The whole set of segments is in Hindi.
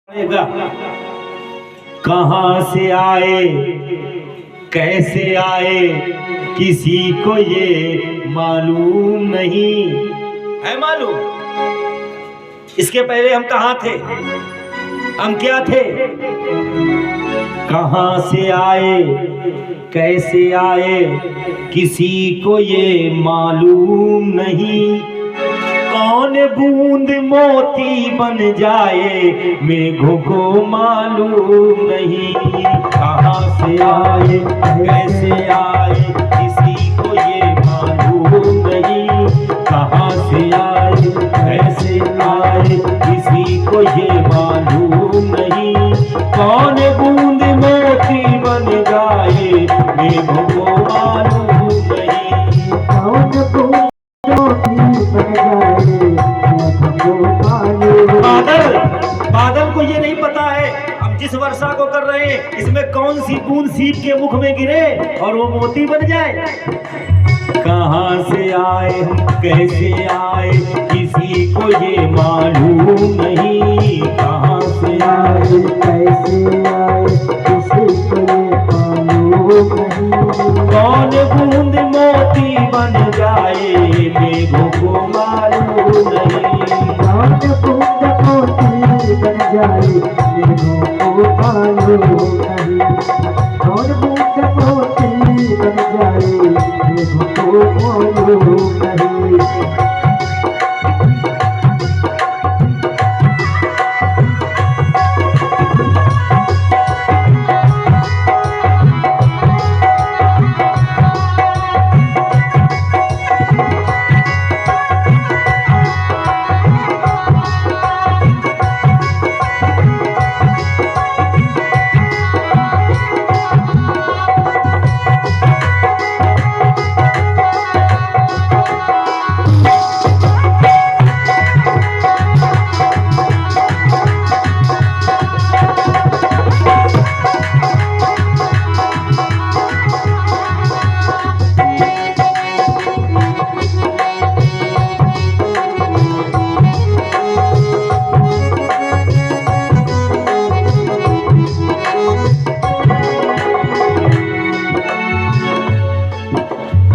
पड़ेगा। कहां से आए कैसे आए किसी को ये मालूम नहीं है। मालूम इसके पहले हम कहां थे, हम क्या थे। कहां से आए कैसे आए किसी को ये मालूम नहीं। कौन बूंद मोती बन जाए मेघों को मालूम नहीं। कहां से आए कैसे आए किसी को ये मालूम नहीं। कहां से आए कैसे आए किसी को ये मालूम नहीं। कौन बूंद मोती बन जाए मेघों को मालूम नहीं। कौन बूंद बादल को ये नहीं पता है हम जिस वर्षा को कर रहे हैं इसमें कौन सी बूंद सीप के मुख में गिरे और वो मोती बन जाए। कहां से आए हम कैसे आए किसी को ये मालूम नहीं। कहां से आए कैसे आए किसी को ये मालूम नहीं। कौन बूंद मोती बन जाए मेघों को मालूम नहीं। कौन बूंद मोती बन जाए मेघों को मालूम नहीं। कौन बूंद मोती बन जाए मेघों को मालूम नहीं।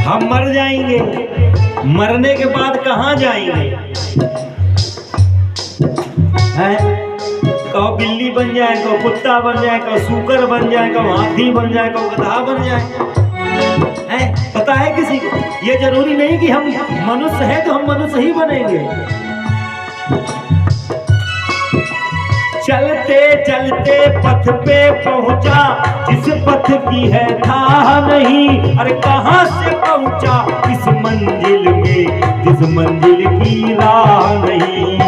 हम मर जाएंगे, मरने के बाद कहां जाएंगे। है कहो बिल्ली बन जाए, कहो कुत्ता बन जाए, कहो सूकर बन जाए, कहो हाथी बन जाए, कहो गधा बन जाए। है पता है किसी को। ये जरूरी नहीं कि हम मनुष्य हैं तो हम मनुष्य ही बनेंगे। चलते चलते पथ पे पहुंचा जिस पथ की है था नहीं। अरे कहां से पहुंचा इस मंजिल में जिस मंजिल की राह नहीं।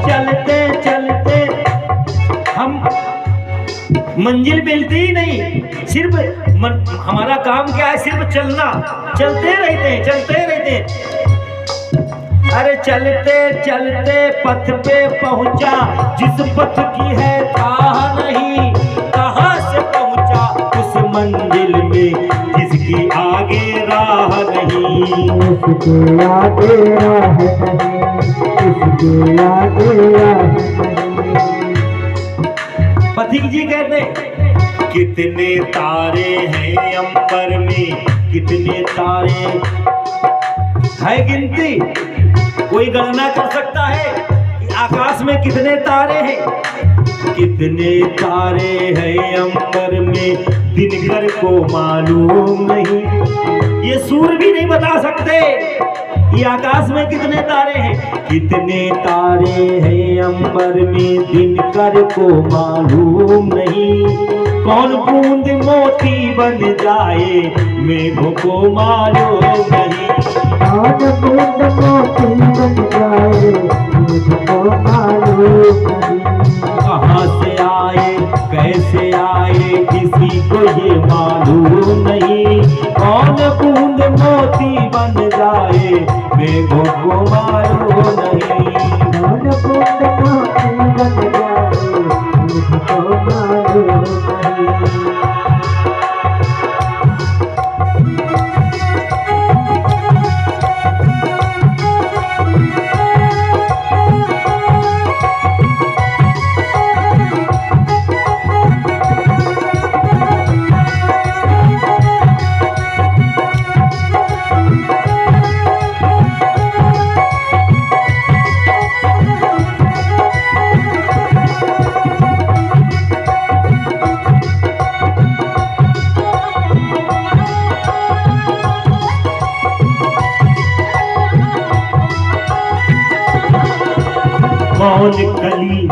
चलते चलते हम मंजिल मिलती ही नहीं। सिर्फ हमारा काम क्या है, सिर्फ चलना। चलते रहते हैं चलते रहते हैं। अरे चलते चलते पथ पे पहुंचा जिस पथ की है था नहीं। कहां से पहुंचा उस मंजिल में जिसकी आगे राह नहीं। उसके आगे राह नहीं, उसके आगे राह नहीं। पथिक जी कहते कितने तारे हैं अंबर में, कितने तारे है गिनती। कोई गणना कर सकता है कि आकाश में कितने तारे हैं। कितने तारे हैं अंबर में दिनकर को मालूम नहीं। ये सूर्य भी नहीं बता सकते ये आकाश में कितने तारे हैं। कितने तारे हैं अंबर में दिनकर को मालूम नहीं। कौन बूंद मोती बन जाए मेघों को मालूम नहीं। कौन बूंद मोती बन जाए मेघों को मालूम नहीं। कहां से आए कैसे आए किसी को ये मालूम नहीं। कौन बूंद मोती बन जाए मेघों को मालूम नहीं। कौन बूंद मोती बन जाए मेघों को मालूम नहीं। कौन कली,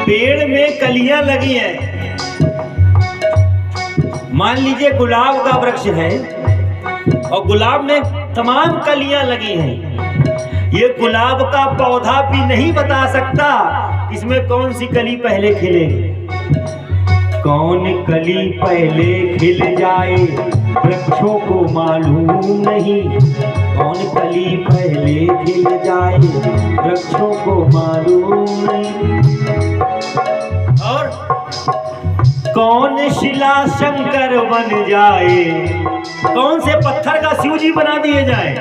पेड़ में कलियां लगी हैं। मान लीजिए गुलाब का वृक्ष है और गुलाब में तमाम कलियां लगी हैं। ये गुलाब का पौधा भी नहीं बता सकता इसमें कौन सी कली पहले खिलेगी। कौन कली पहले खिल जाए वृक्षों को मालूम नहीं। कौन कली पहले खिल जाए वृक्षों को मालूम नहीं। और कौन शिला शंकर बन जाए, कौन से पत्थर का शिव जी बना दिए जाए।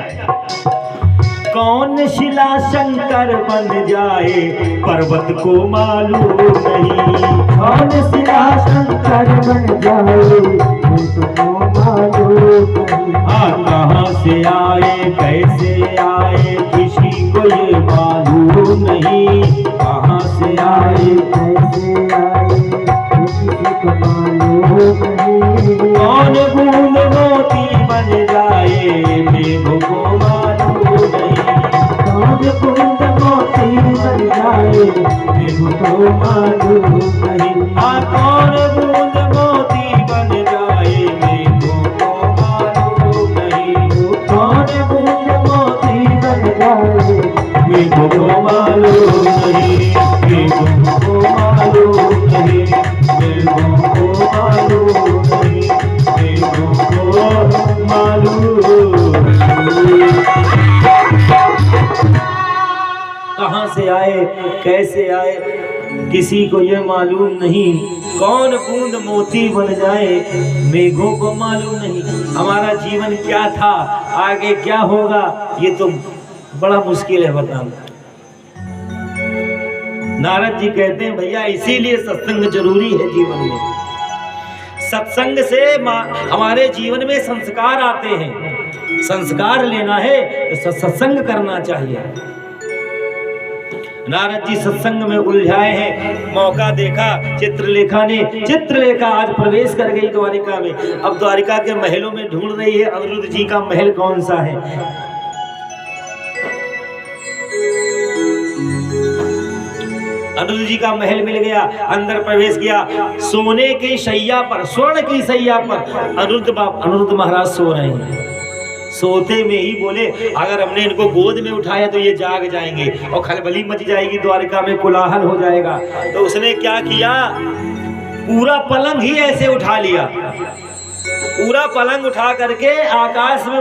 कौन शिला शंकर बन जाए पर्वत को मालूम नहीं। कौन शिला शंकर बन जाए पर्वत को मालूम नहीं। कहाँ से आए कैसे आए किसी को ये मालूम नहीं। कहाँ से आए कैसे आए किसी को मालूम नहीं। कौन बूंद मोती बन जाए मेघों को मालूम नहीं। कौन बूंद मोती बन जाए मेघों को मालूम नहीं। कौन बूंद मोती बन जाए मेघों को मालूम नहीं। कौन बूंद मोती बन जाए मेघों को मालूम नहीं। मेघों को मालूम नहीं। मेघों को मालूम नहीं। मेघों को मालूम नहीं। कहाँ से आए कैसे आए किसी को ये मालूम नहीं। कौन बूंद मोती बन जाए मेघों को मालूम नहीं। हमारा जीवन क्या था आगे क्या होगा ये तो बड़ा मुश्किल है बताना। नारद जी कहते हैं भैया इसीलिए सत्संग जरूरी है जीवन में। सत्संग से हमारे जीवन में संस्कार आते हैं। संस्कार लेना है तो सत्संग करना चाहिए। नारद जी सत्संग में उलझाए हैं। मौका देखा चित्रलेखा आज प्रवेश कर गई द्वारिका में। अब द्वारिका के महलों में ढूंढ रही है अनिरुद्ध जी का महल कौन सा है। अनिरुद्ध जी का महल मिल गया। अंदर प्रवेश किया। सोने की शैया पर, स्वर्ण की शैया पर अनिरुद्ध महाराज सो रहे हैं। सोते में ही बोले अगर हमने इनको गोद में उठाया तो ये जाग जाएंगे और खलबली मच जाएगी, द्वारिका में कोलाहल हो जाएगा। तो उसने क्या किया, पूरा पलंग ही ऐसे उठा लिया। पूरा पलंग उठा करके आकाश में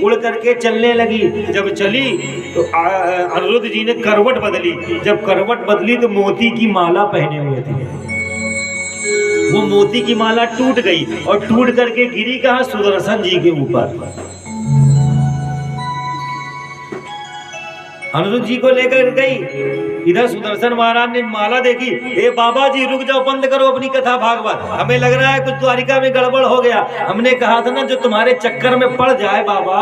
उड़ करके चलने लगी। जब चली तो अनिरुद्ध जी ने करवट बदली। जब करवट बदली तो मोती की माला पहने हुए थे। वो मोती की माला टूट गई और टूट करके गिरी कहाँ, सुदर्शन जी के ऊपर। अनिरुद्ध जी को लेकर गई। इधर सुदर्शन महाराज ने माला देखी। ए बाबा जी रुक जाओ, बंद करो अपनी कथा भागवत। हमें लग रहा है कुछ द्वारिका में गड़बड़ हो गया। हमने कहा था ना जो तुम्हारे चक्कर में पड़ जाए बाबा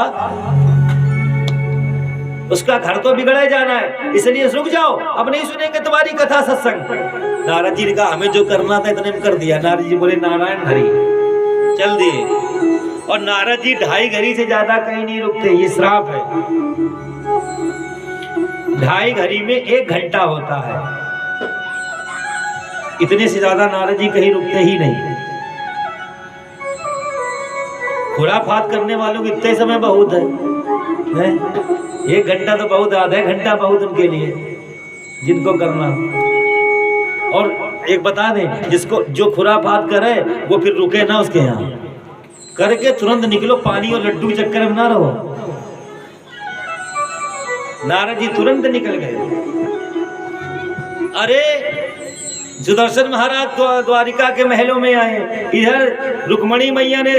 उसका घर तो बिगड़े जाना है, इसलिए रुक जाओ, अब नहीं सुनेंगे तुम्हारी कथा सत्संग। नारद जी ने कहा हमें जो करना था इतने में कर दिया। नारद जी बोले नारायण हरि, चल दिए। और नारद जी 2.5 घड़ी से ज्यादा कहीं नहीं रुकते, ये श्राप है। 2.5 घड़ी में 1 घंटा होता है। इतने से ज्यादा नारद जी कहीं रुकते ही नहीं। खुराफात करने वालों को इतने समय बहुत है? 1 घंटा तो बहुत, आधा घंटा बहुत उनके लिए जिनको करना। और एक बता दें, जिसको जो खुराफात करे वो फिर रुके ना उसके यहाँ, करके तुरंत निकलो, पानी और लड्डू के चक्कर में ना रहो। नारद जी तुरंत निकल गए। अरे सुदर्शन महाराज द्वारिका के महलों में आए। इधर रुक्मणी मैया ने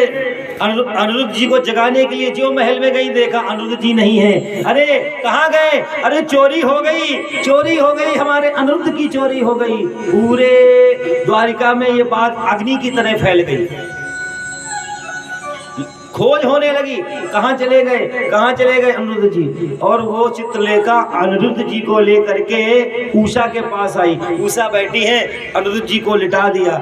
अनिरुद्ध जी को जगाने के लिए जो महल में गई, देखा अनिरुद्ध जी नहीं है। अरे कहाँ गए? अरे चोरी हो गई, हमारे अनिरुद्ध की चोरी हो गई। पूरे द्वारिका में ये बात अग्नि की तरह फैल गई। खोज होने लगी, कहाँ चले गए अनिरुद्ध जी। और वो चित्रलेखा अनिरुद्ध जी को लेकर के उषा के पास आई। उषा बैठी है, अनिरुद्ध जी को लिटा दिया,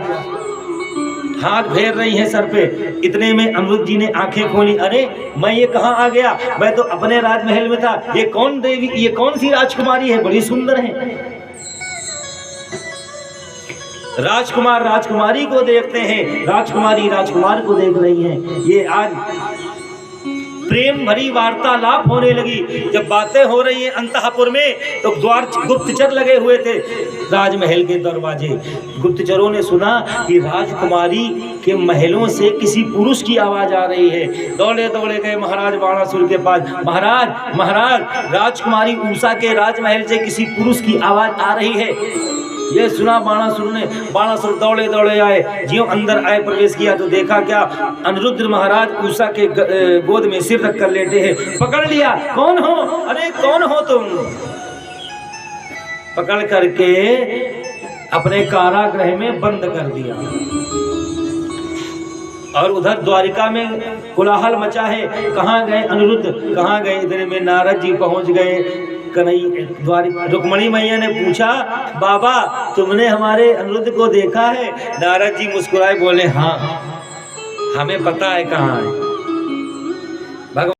हाथ फेर रही हैं सर पे। इतने में अनिरुद्ध जी ने आंखें खोली, अरे मैं ये कहाँ आ गया, मैं तो अपने राजमहल में था। ये कौन देवी, ये कौन सी राजकुमारी है, बड़ी सुंदर है। राजकुमार राजकुमारी को देखते हैं, राजकुमारी राजकुमार को देख रही हैं। ये आज प्रेम भरी वार्तालाप होने लगी। जब बातें हो रही हैं अंतःपुर में, तो द्वार गुप्तचर लगे हुए थे राजमहल के दरवाजे। गुप्तचरों ने सुना कि राजकुमारी के महलों से किसी पुरुष की आवाज आ रही है। दौड़े दौड़े गए महाराज बाणासुर के पास। महाराज महाराज, राजकुमारी उषा के राजमहल से किसी पुरुष की आवाज आ रही है। ये सुना बाणासुर दौड़े दौड़े आए। ज्यों अंदर आए प्रवेश किया तो देखा क्या, अनिरुद्ध महाराज उषा के गोद में सिर रख कर लेटे हैं। पकड़ लिया, कौन हो, अरे कौन हो तुम। पकड़ करके अपने कारागृह में बंद कर दिया। और उधर द्वारिका में कोलाहल मचा है। कहाँ गए अनिरुद्ध, कहाँ गए। इधर में नारद जी पहुंच गए। रुक्मणी मैया ने पूछा, बाबा तुमने हमारे अनिरुद्ध को देखा है। नारद जी मुस्कुराए बोले, हाँ हमें पता है कहाँ है।